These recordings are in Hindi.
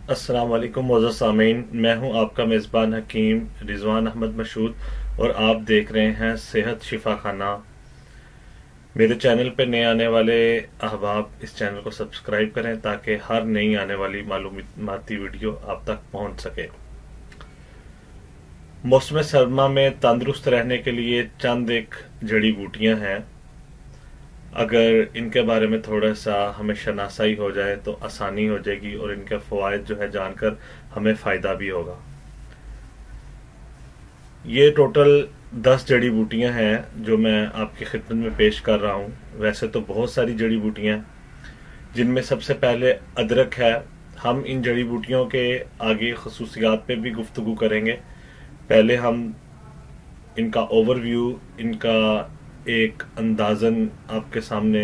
अस्सलाम वालेकुम मोअज़्ज़ज़ सामीन, मैं हूं आपका मेज़बान हकीम रिजवान अहमद मशहूद और आप देख रहे हैं सेहत शिफा खाना। मेरे चैनल पे नए आने वाले अहबाब इस चैनल को सब्सक्राइब करें ताकि हर नई आने वाली मालूमाती वीडियो आप तक पहुंच सके। मौसम सरमा में तंदुरुस्त रहने के लिए चंद एक जड़ी बूटियां हैं। अगर इनके बारे में थोड़ा सा हमें शनासाई हो जाए तो आसानी हो जाएगी और इनके फ़वाइद जो है जानकर हमें फ़ायदा भी होगा। ये टोटल 10 जड़ी बूटियां हैं जो मैं आपकी खिदमत में पेश कर रहा हूँ। वैसे तो बहुत सारी जड़ी बूटियां हैं, जिनमें सबसे पहले अदरक है। हम इन जड़ी बूटियों के आगे खसूसियात पे भी गुफ्तगू करेंगे। पहले हम इनका ओवरव्यू, इनका एक अंदाज़न आपके सामने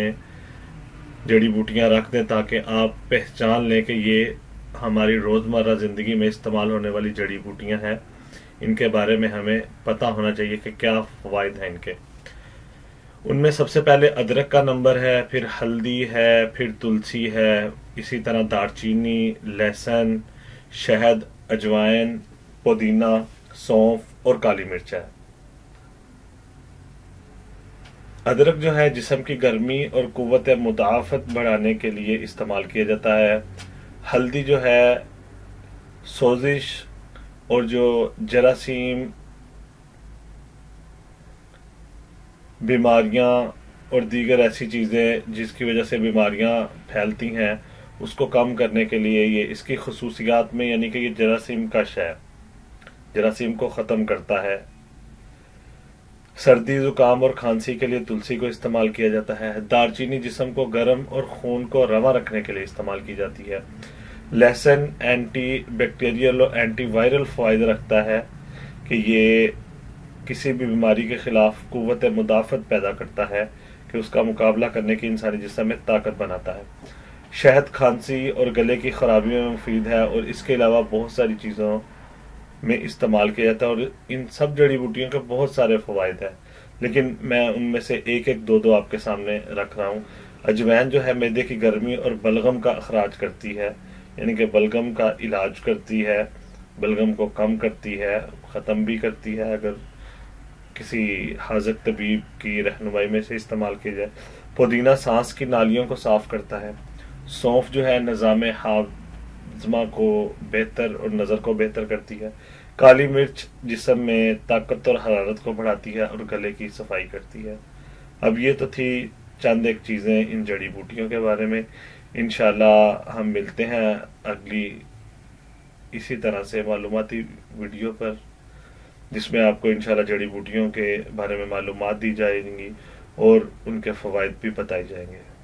जड़ी बूटियां रख दें ताकि आप पहचान लें कि ये हमारी रोज़मर्रा ज़िंदगी में इस्तेमाल होने वाली जड़ी बूटियां हैं। इनके बारे में हमें पता होना चाहिए कि क्या फ़वाइद हैं इनके। उनमें सबसे पहले अदरक का नंबर है, फिर हल्दी है, फिर तुलसी है, इसी तरह दारचीनी, लहसुन, शहद, अजवाइन, पुदीना, सौंफ और काली मिर्च है। अदरक जो है जिस्म की गर्मी और कुव्वत मुदाफ़त बढ़ाने के लिए इस्तेमाल किया जाता है। हल्दी जो है सोजिश और जो जरासीम, बीमारियां और दीगर ऐसी चीज़ें जिसकी वजह से बीमारियां फैलती हैं उसको कम करने के लिए ये इसकी खसूसियात में, यानी कि ये जरासीम कश है, जरासीम को ख़त्म करता है। सर्दी, ज़ुकाम और खांसी के लिए तुलसी को इस्तेमाल किया जाता है। दारचीनी जिस्म को गर्म और खून को रवा रखने के लिए इस्तेमाल की जाती है। लहसुन एंटी बैक्टीरियल और एंटी वायरल फ़ायदे रखता है कि ये किसी भी बीमारी के ख़िलाफ़ कुव्वत मुदाफ़त पैदा करता है कि उसका मुकाबला करने की इंसानी जिस्म में ताकत बनाता है। शहद खांसी और गले की ख़राबियों में मुफीद है और इसके अलावा बहुत सारी चीज़ों में इस्तेमाल किया जाता है और इन सब जड़ी बूटियों के बहुत सारे फ़वाइद हैं, लेकिन मैं उनमें से एक एक दो दो आपके सामने रख रहा हूँ। अजवाइन जो है मैदे की गर्मी और बलगम का अखराज करती है, यानी कि बलगम का इलाज करती है, बलगम को कम करती है, ख़त्म भी करती है अगर किसी हाज़क तबीब की रहनुमाई में से इस्तेमाल किया जाए। पुदीना सांस की नालियों को साफ़ करता है। सौंफ जो है निज़ाम हाज़मा को बेहतर और नज़र को बेहतर करती है। काली मिर्च जिस्म में ताकत और हरारत को बढ़ाती है और गले की सफाई करती है। अब ये तो थी चंद एक चीज़ें इन जड़ी बूटियों के बारे में। इंशाल्लाह हम मिलते हैं अगली इसी तरह से मालूमाती वीडियो पर, जिसमें आपको इंशाल्लाह जड़ी बूटियों के बारे में मालूमात दी जाएंगी और उनके फ़वाइद भी बताए जाएंगे।